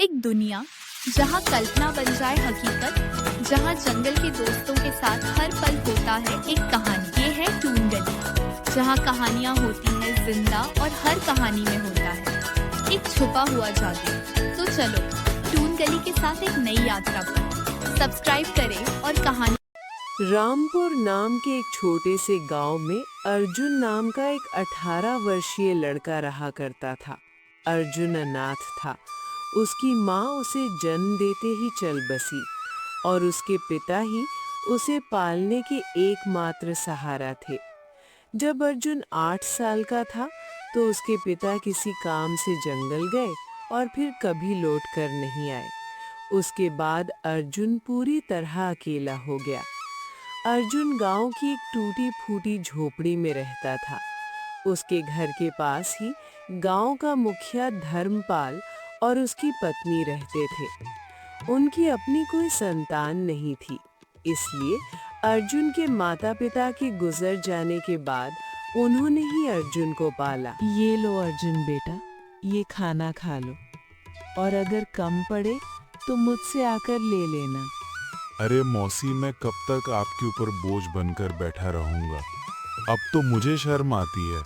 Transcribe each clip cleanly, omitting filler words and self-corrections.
एक दुनिया जहाँ कल्पना बन जाए हकीकत, जहाँ जंगल के दोस्तों के साथ हर पल होता है एक कहानी। ये है टून गली, जहाँ कहानियाँ होती हैं जिंदा और हर कहानी में होता है एक छुपा हुआ जादू। तो चलो टून गली के साथ एक नई यात्रा पर सब्सक्राइब करें और कहानी। रामपुर नाम के एक छोटे से गांव में अर्जुन नाम का एक 18 वर्षीय लड़का रहा करता था। अर्जुन अनाथ था। उसकी माँ उसे जन्म देते ही चल बसी और उसके पिता ही उसे पालने के एकमात्र सहारा थे। जब अर्जुन 8 साल का था तो उसके पिता किसी काम से जंगल गए और फिर कभी लौट कर नहीं आए। उसके बाद अर्जुन पूरी तरह अकेला हो गया। अर्जुन गांव की एक टूटी फूटी झोपड़ी में रहता था। उसके घर के पास ही गांव का मुखिया धर्मपाल और उसकी पत्नी रहते थे। उनकी अपनी कोई संतान नहीं थी, इसलिए अर्जुन के माता पिता के गुजर जाने के बाद उन्होंने ही अर्जुन को पाला। ये लो अर्जुन बेटा, ये खाना खा लो और अगर कम पड़े तो मुझसे आकर ले लेना। अरे मौसी, मैं कब तक आपके ऊपर बोझ बनकर बैठा रहूंगा? अब तो मुझे शर्म आती है।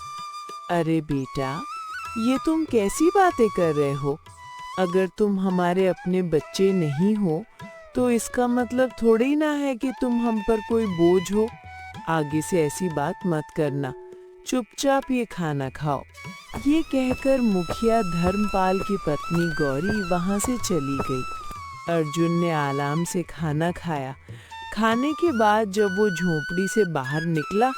अरे बेटा, ये तुम कैसी बातें कर रहे हो? अगर तुम हमारे अपने बच्चे नहीं हो तो इसका मतलब थोड़ी ना है कि तुम हम पर कोई बोझ हो। आगे से ऐसी बात मत करना, चुपचाप ये खाना खाओ। ये कहकर मुखिया धर्मपाल की पत्नी गौरी वहां से चली गई। अर्जुन ने आराम से खाना खाया। खाने के बाद जब वो झोपड़ी से बाहर निकला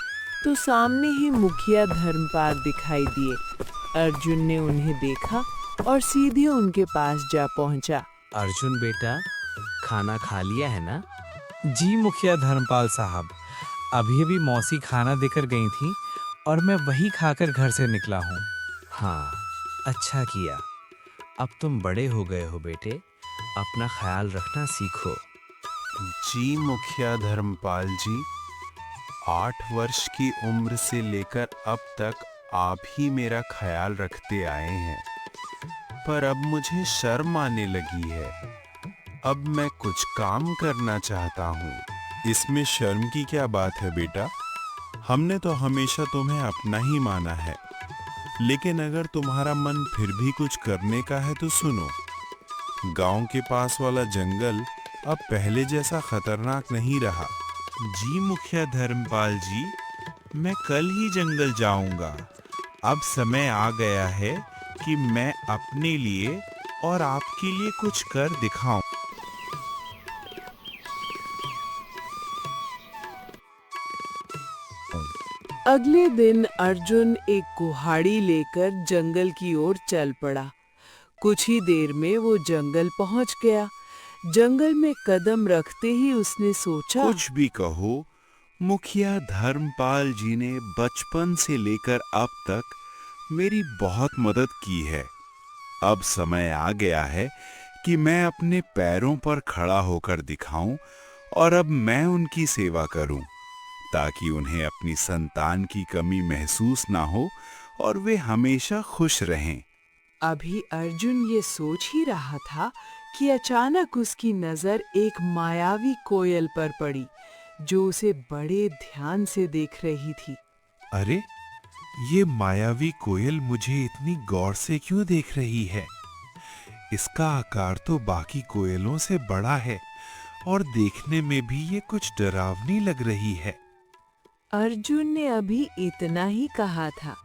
तो सामने ही मुखिया धर्मपाल दिखाई दिए। अर्जुन ने उन्हें देखा और सीधे उनके पास जा पहुंचा। अर्जुन बेटा, खाना खा लिया है ना? जी मुखिया धर्मपाल साहब, अभी अभी मौसी खाना देकर गई थी और मैं वही खाकर घर से निकला हूँ। हाँ, अच्छा किया। अब तुम बड़े हो गए हो बेटे, अपना ख्याल रखना सीखो। जी मुखिया धर्मपाल जी, 8 वर्ष की उम्र से लेकर अब तक आप ही मेरा ख्याल रखते आए हैं, पर अब मुझे शर्म आने लगी है। अब मैं कुछ काम करना चाहता हूँ। इसमें शर्म की क्या बात है बेटा? हमने तो हमेशा तुम्हें अपना ही माना है। लेकिन अगर तुम्हारा मन फिर भी कुछ करने का है तो सुनो। गांव के पास वाला जंगल अब पहले जैसा खतरनाक नहीं रहा। जी मुखिया धर्मपाल जी, मैं कल ही जंगल जाऊंगा। अब समय आ गया है कि मैं अपने लिए और आपके लिए कुछ कर दिखाऊं। अगले दिन अर्जुन एक कुल्हाड़ी लेकर जंगल की ओर चल पड़ा। कुछ ही देर में वो जंगल पहुंच गया। जंगल में कदम रखते ही उसने सोचा, कुछ भी कहो, मुखिया धर्मपाल जी ने बचपन से लेकर अब तक मेरी बहुत मदद की है। अब समय आ गया है कि मैं अपने पैरों पर खड़ा होकर दिखाऊं और अब मैं उनकी सेवा करूं, ताकि उन्हें अपनी संतान की कमी महसूस ना हो और वे हमेशा खुश रहें। अभी अर्जुन ये सोच ही रहा था कि अचानक उसकी नजर एक मायावी कोयल पर पड़ी, जो उसे बड़े ध्यान से देख रही थी। अरे, ये मायावी कोयल मुझे इतनी गौर से क्यों देख रही है? इसका आकार तो बाकी कोयलों से बड़ा है और देखने में भी ये कुछ डरावनी लग रही है। अर्जुन ने अभी इतना ही कहा था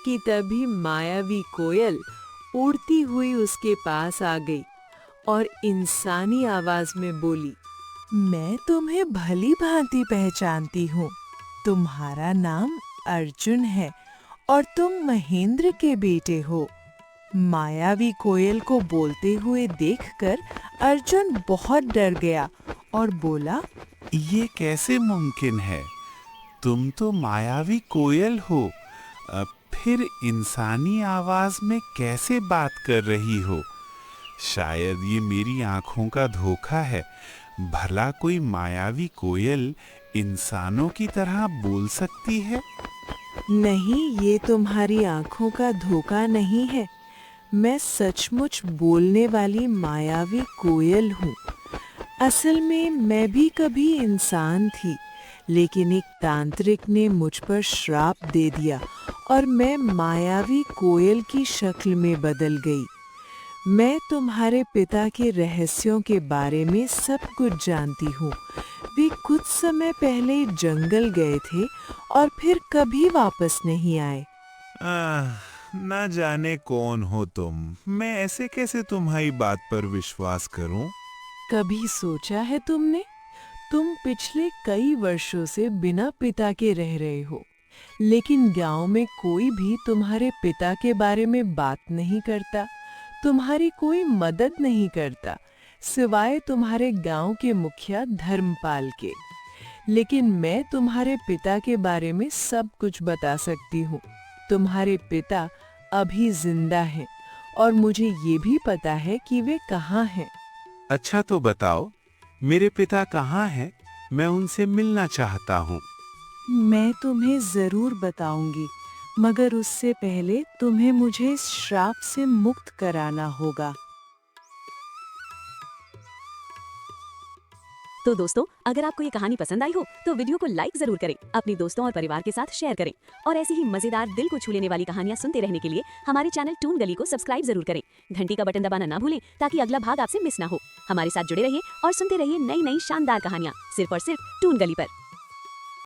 कि तभी मायावी कोयल उड़ती हुई उसके पास आ गई और इंसानी आवाज में बोली, मैं तुम्हें भली भांति पहचानती हूँ। तुम्हारा नाम अर्जुन है और तुम महेंद्र के बेटे हो। मायावी कोयल को बोलते हुए देखकर अर्जुन बहुत डर गया और बोला, ये कैसे मुमकिन है? तुम तो मायावी कोयल हो, फिर इंसानी आवाज में कैसे बात कर रही हो? शायद ये मेरी आंखों का धोखा है। भला कोई मायावी कोयल इंसानों की तरह बोल सकती है? नहीं, ये तुम्हारी आंखों का धोखा नहीं है। मैं सचमुच बोलने वाली मायावी कोयल हूँ। असल में मैं भी कभी इंसान थी, लेकिन एक तांत्रिक ने मुझ पर श्राप दे दिया और मैं मायावी कोयल की शक्ल में बदल गई। मैं तुम्हारे पिता के रहस्यों के बारे में सब कुछ जानती हूँ। वे कुछ समय पहले जंगल गए थे और फिर कभी वापस नहीं आए। ना जाने कौन हो तुम। मैं ऐसे कैसे तुम्हारी बात पर विश्वास करूं? कभी सोचा है तुमने? तुम पिछले कई वर्षों से बिना पिता के रह रहे हो, लेकिन गांव में कोई भी तुम्हारे पिता के बारे में बात नहीं करता, तुम्हारी कोई मदद नहीं करता, सिवाय तुम्हारे गांव के मुखिया धर्मपाल के। लेकिन मैं तुम्हारे पिता के बारे में सब कुछ बता सकती हूँ। तुम्हारे पिता अभी जिंदा हैं और मुझे ये भी पता है कि वे कहाँ हैं। अच्छा तो बताओ, मेरे पिता कहाँ हैं? मैं उनसे मिलना चाहता हूँ। मैं तुम्हें जरूर बताऊंगी, मगर उससे पहले तुम्हें मुझे इस श्राप से मुक्त कराना होगा। तो दोस्तों, अगर आपको ये कहानी पसंद आई हो तो वीडियो को लाइक जरूर करें, अपने दोस्तों और परिवार के साथ शेयर करें और ऐसी ही मजेदार दिल को छू लेने वाली कहानियां सुनते रहने के लिए हमारे चैनल टून गली को सब्सक्राइब जरूर करें। घंटी का बटन दबाना ना भूलें ताकि अगला भाग आपसे मिस ना हो। हमारे साथ जुड़े रहिए और सुनते रहिए नई नई शानदार कहानियां सिर्फ और सिर्फ टून गली पर।